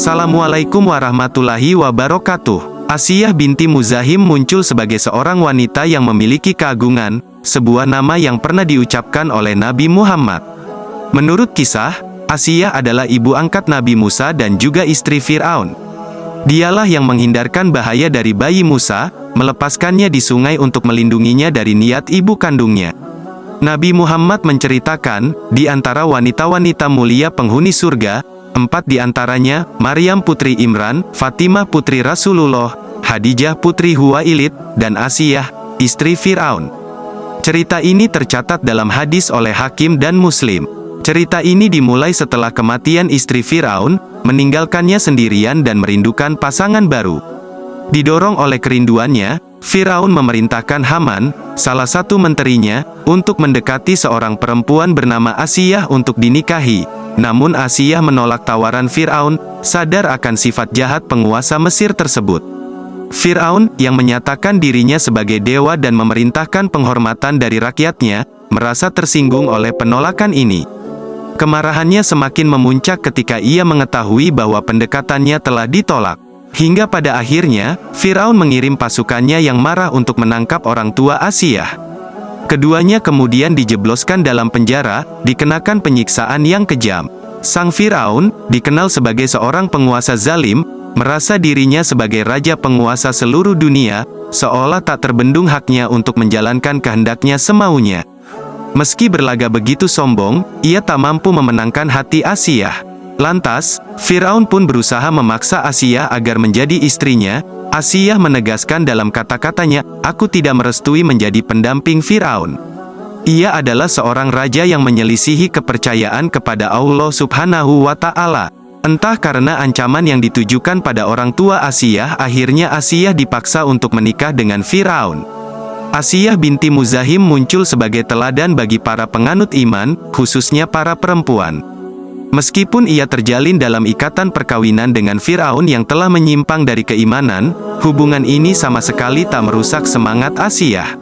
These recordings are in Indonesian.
Assalamualaikum warahmatullahi wabarakatuh. Asiyah binti Muzahim muncul sebagai seorang wanita yang memiliki keagungan, sebuah nama yang pernah diucapkan oleh Nabi Muhammad. Menurut kisah, Asiyah adalah ibu angkat Nabi Musa dan juga istri Fir'aun. Dialah yang menghindarkan bahaya dari bayi Musa, melepaskannya di sungai untuk melindunginya dari niat ibu kandungnya. Nabi Muhammad menceritakan, di antara wanita-wanita mulia penghuni surga, 4 di antaranya, Maryam putri Imran, Fatimah putri Rasulullah, Khadijah putri Huwailid, dan Asiyah, istri Fir'aun. Cerita ini tercatat dalam hadis oleh Hakim dan Muslim. Cerita ini dimulai setelah kematian istri Fir'aun, meninggalkannya sendirian dan merindukan pasangan baru. Didorong oleh kerinduannya, Fir'aun memerintahkan Haman, salah satu menterinya, untuk mendekati seorang perempuan bernama Asiyah untuk dinikahi. Namun Asiyah menolak tawaran Fir'aun, sadar akan sifat jahat penguasa Mesir tersebut. Fir'aun, yang menyatakan dirinya sebagai dewa dan memerintahkan penghormatan dari rakyatnya, merasa tersinggung oleh penolakan ini. Kemarahannya semakin memuncak ketika ia mengetahui bahwa pendekatannya telah ditolak. Hingga pada akhirnya, Fir'aun mengirim pasukannya yang marah untuk menangkap orang tua Asiyah. Keduanya kemudian dijebloskan dalam penjara, dikenakan penyiksaan yang kejam. Sang Fir'aun, dikenal sebagai seorang penguasa zalim, merasa dirinya sebagai raja penguasa seluruh dunia, seolah tak terbendung haknya untuk menjalankan kehendaknya semaunya. Meski berlaga begitu sombong, ia tak mampu memenangkan hati Asiyah. Lantas, Fir'aun pun berusaha memaksa Asiyah agar menjadi istrinya. Asiyah menegaskan dalam kata-katanya, "Aku tidak merestui menjadi pendamping Fir'aun." Ia adalah seorang raja yang menyelisihi kepercayaan kepada Allah Subhanahu wa Ta'ala. Entah karena ancaman yang ditujukan pada orang tua Asiyah, akhirnya Asiyah dipaksa untuk menikah dengan Fir'aun. Asiyah binti Muzahim muncul sebagai teladan bagi para penganut iman, khususnya para perempuan. Meskipun ia terjalin dalam ikatan perkawinan dengan Fir'aun yang telah menyimpang dari keimanan, hubungan ini sama sekali tak merusak semangat Asiyah.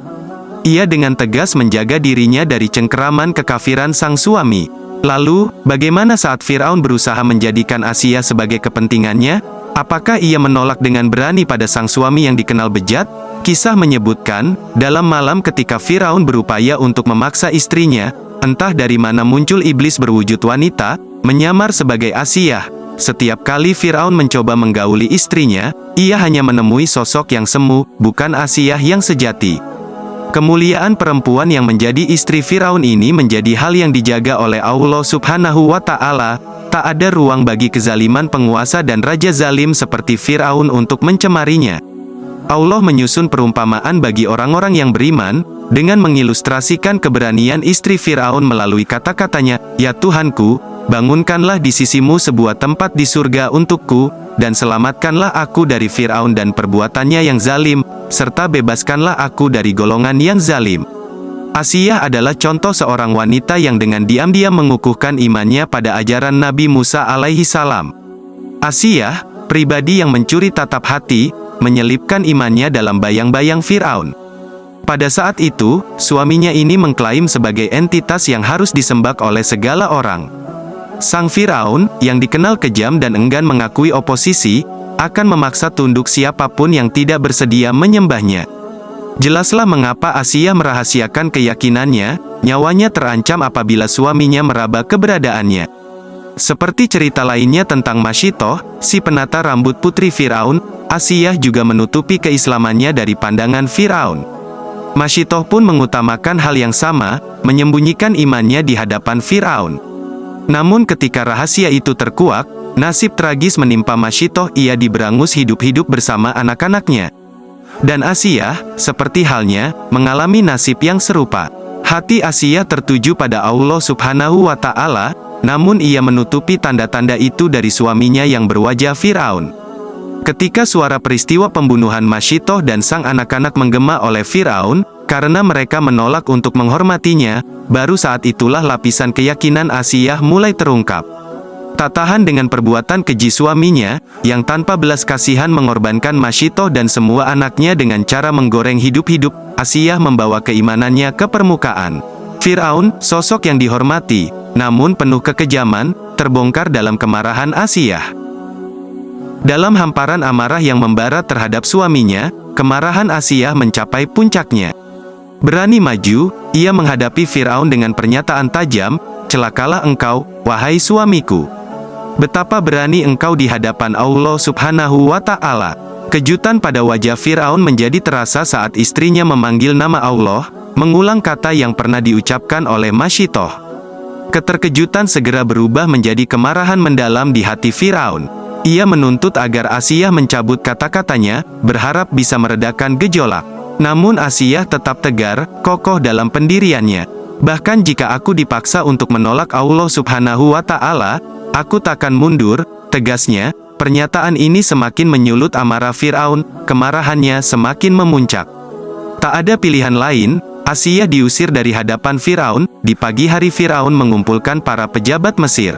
Ia dengan tegas menjaga dirinya dari cengkeraman kekafiran sang suami. Lalu, bagaimana saat Fir'aun berusaha menjadikan Asiyah sebagai kepentingannya? Apakah ia menolak dengan berani pada sang suami yang dikenal bejat? Kisah menyebutkan, dalam malam ketika Fir'aun berupaya untuk memaksa istrinya, entah dari mana muncul iblis berwujud wanita, menyamar sebagai Asiyah. Setiap kali Fir'aun mencoba menggauli istrinya, ia hanya menemui sosok yang semu, bukan Asiyah yang sejati. Kemuliaan perempuan yang menjadi istri Fir'aun ini menjadi hal yang dijaga oleh Allah Subhanahu wa Ta'ala. Tak ada ruang bagi kezaliman penguasa dan raja zalim seperti Fir'aun untuk mencemarinya. Allah menyusun perumpamaan bagi orang-orang yang beriman, dengan mengilustrasikan keberanian istri Fir'aun melalui kata-katanya, "Ya Tuhanku, bangunkanlah di sisimu sebuah tempat di surga untukku, dan selamatkanlah aku dari Fir'aun dan perbuatannya yang zalim, serta bebaskanlah aku dari golongan yang zalim." Asiyah adalah contoh seorang wanita yang dengan diam-diam mengukuhkan imannya pada ajaran Nabi Musa alaihi salam. Asiyah, pribadi yang mencuri tatap hati, menyelipkan imannya dalam bayang-bayang Fir'aun. Pada saat itu, suaminya ini mengklaim sebagai entitas yang harus disembah oleh segala orang. Sang Fir'aun, yang dikenal kejam dan enggan mengakui oposisi, akan memaksa tunduk siapapun yang tidak bersedia menyembahnya. Jelaslah mengapa Asiyah merahasiakan keyakinannya, nyawanya terancam apabila suaminya meraba keberadaannya. Seperti cerita lainnya tentang Masyitoh, si penata rambut putri Fir'aun, Asiyah juga menutupi keislamannya dari pandangan Fir'aun. Masyitoh pun mengutamakan hal yang sama, menyembunyikan imannya di hadapan Fir'aun. Namun ketika rahasia itu terkuak, nasib tragis menimpa Masyitoh, ia diberangus hidup-hidup bersama anak-anaknya. Dan Asiyah, seperti halnya, mengalami nasib yang serupa. Hati Asiyah tertuju pada Allah Subhanahu wa Ta'ala, namun ia menutupi tanda-tanda itu dari suaminya yang berwajah Fir'aun. Ketika suara peristiwa pembunuhan Masyitoh dan sang anak-anak menggema oleh Fir'aun, karena mereka menolak untuk menghormatinya, baru saat itulah lapisan keyakinan Asiyah mulai terungkap. Tak tahan dengan perbuatan keji suaminya, yang tanpa belas kasihan mengorbankan Masyitoh dan semua anaknya dengan cara menggoreng hidup-hidup, Asiyah membawa keimanannya ke permukaan. Fir'aun, sosok yang dihormati, namun penuh kekejaman, terbongkar dalam kemarahan Asiyah. Dalam hamparan amarah yang membara terhadap suaminya, kemarahan Asiyah mencapai puncaknya. Berani maju, ia menghadapi Firaun dengan pernyataan tajam, "Celakalah engkau, wahai suamiku. Betapa berani engkau di hadapan Allah Subhanahu wa Ta'ala." Kejutan pada wajah Firaun menjadi terasa saat istrinya memanggil nama Allah, mengulang kata yang pernah diucapkan oleh Masyitoh. Keterkejutan segera berubah menjadi kemarahan mendalam di hati Firaun. Ia menuntut agar Asiyah mencabut kata-katanya, berharap bisa meredakan gejolak. Namun Asiyah tetap tegar, kokoh dalam pendiriannya. "Bahkan jika aku dipaksa untuk menolak Allah Subhanahu wa Ta'ala, aku takkan mundur," tegasnya. Pernyataan ini semakin menyulut amarah Firaun, kemarahannya semakin memuncak. Tak ada pilihan lain, Asiyah diusir dari hadapan Firaun. Di pagi hari Firaun mengumpulkan para pejabat Mesir.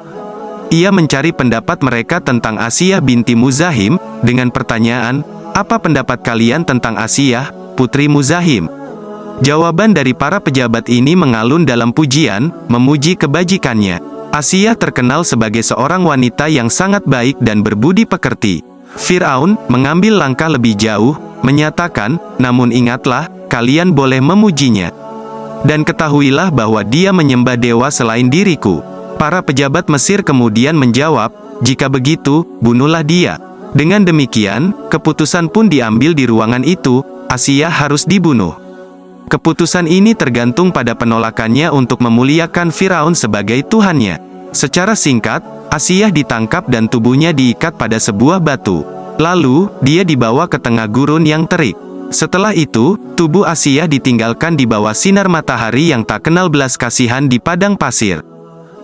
Ia mencari pendapat mereka tentang Asiyah binti Muzahim, dengan pertanyaan, "Apa pendapat kalian tentang Asiyah, putri Muzahim?" Jawaban dari para pejabat ini mengalun dalam pujian, memuji kebajikannya. Asiyah terkenal sebagai seorang wanita yang sangat baik dan berbudi pekerti. Firaun mengambil langkah lebih jauh, menyatakan, "Namun ingatlah, kalian boleh memujinya. Dan ketahuilah bahwa dia menyembah dewa selain diriku." Para pejabat Mesir kemudian menjawab, "Jika begitu, bunuhlah dia." Dengan demikian, keputusan pun diambil di ruangan itu, Asiyah harus dibunuh. Keputusan ini tergantung pada penolakannya untuk memuliakan Firaun sebagai tuhannya. Secara singkat, Asiyah ditangkap dan tubuhnya diikat pada sebuah batu. Lalu, dia dibawa ke tengah gurun yang terik. Setelah itu, tubuh Asiyah ditinggalkan di bawah sinar matahari yang tak kenal belas kasihan di padang pasir.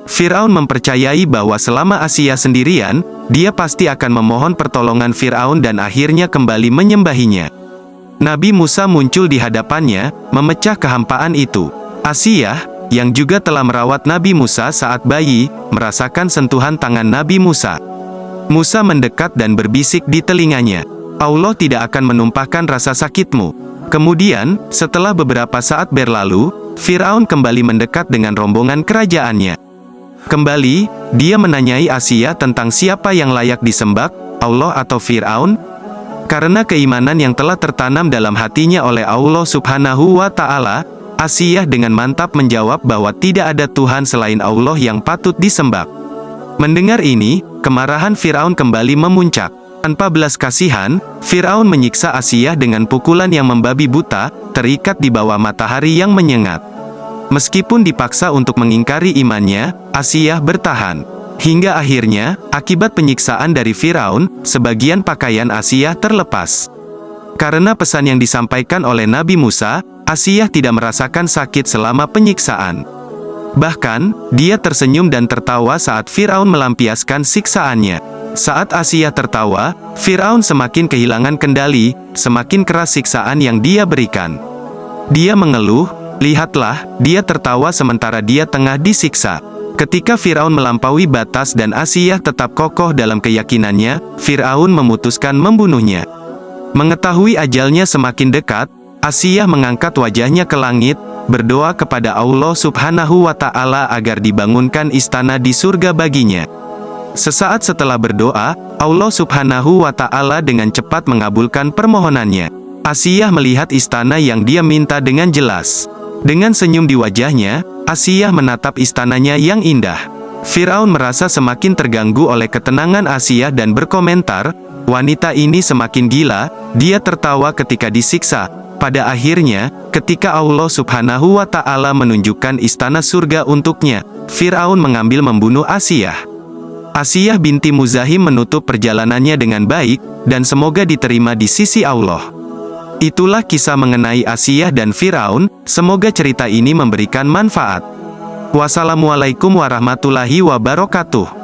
Firaun mempercayai bahwa selama Asiyah sendirian, dia pasti akan memohon pertolongan Firaun dan akhirnya kembali menyembahinya. Nabi Musa muncul di hadapannya, memecah kehampaan itu. Asiyah, yang juga telah merawat Nabi Musa saat bayi, merasakan sentuhan tangan Nabi Musa. Musa mendekat dan berbisik di telinganya, "Allah tidak akan menumpahkan rasa sakitmu." Kemudian, setelah beberapa saat berlalu, Firaun kembali mendekat dengan rombongan kerajaannya. Kembali, dia menanyai Asiyah tentang siapa yang layak disembah, Allah atau Firaun. Karena keimanan yang telah tertanam dalam hatinya oleh Allah Subhanahu wa Ta'ala, Asiyah dengan mantap menjawab bahwa tidak ada Tuhan selain Allah yang patut disembah. Mendengar ini, kemarahan Firaun kembali memuncak. Tanpa belas kasihan, Firaun menyiksa Asiyah dengan pukulan yang membabi buta, terikat di bawah matahari yang menyengat. Meskipun dipaksa untuk mengingkari imannya, Asiyah bertahan. Hingga akhirnya, akibat penyiksaan dari Firaun, sebagian pakaian Asiyah terlepas. Karena pesan yang disampaikan oleh Nabi Musa, Asiyah tidak merasakan sakit selama penyiksaan. Bahkan, dia tersenyum dan tertawa saat Firaun melampiaskan siksaannya. Saat Asiyah tertawa, Firaun semakin kehilangan kendali, semakin keras siksaan yang dia berikan. Dia mengeluh, "Lihatlah, dia tertawa sementara dia tengah disiksa." Ketika Firaun melampaui batas dan Asiyah tetap kokoh dalam keyakinannya, Firaun memutuskan membunuhnya. Mengetahui ajalnya semakin dekat, Asiyah mengangkat wajahnya ke langit, berdoa kepada Allah Subhanahu wa Ta'ala agar dibangunkan istana di surga baginya. Sesaat setelah berdoa, Allah Subhanahu wa Ta'ala dengan cepat mengabulkan permohonannya. Asiyah melihat istana yang dia minta dengan jelas. Dengan senyum di wajahnya, Asiyah menatap istananya yang indah. Firaun merasa semakin terganggu oleh ketenangan Asiyah dan berkomentar, "Wanita ini semakin gila." Dia tertawa ketika disiksa. Pada akhirnya, ketika Allah Subhanahu wa Ta'ala menunjukkan istana surga untuknya, Firaun mengambil membunuh Asiyah. Asiyah binti Muzahim menutup perjalanannya dengan baik, dan semoga diterima di sisi Allah. Itulah kisah mengenai Asiyah dan Firaun, semoga cerita ini memberikan manfaat. Wassalamualaikum warahmatullahi wabarakatuh.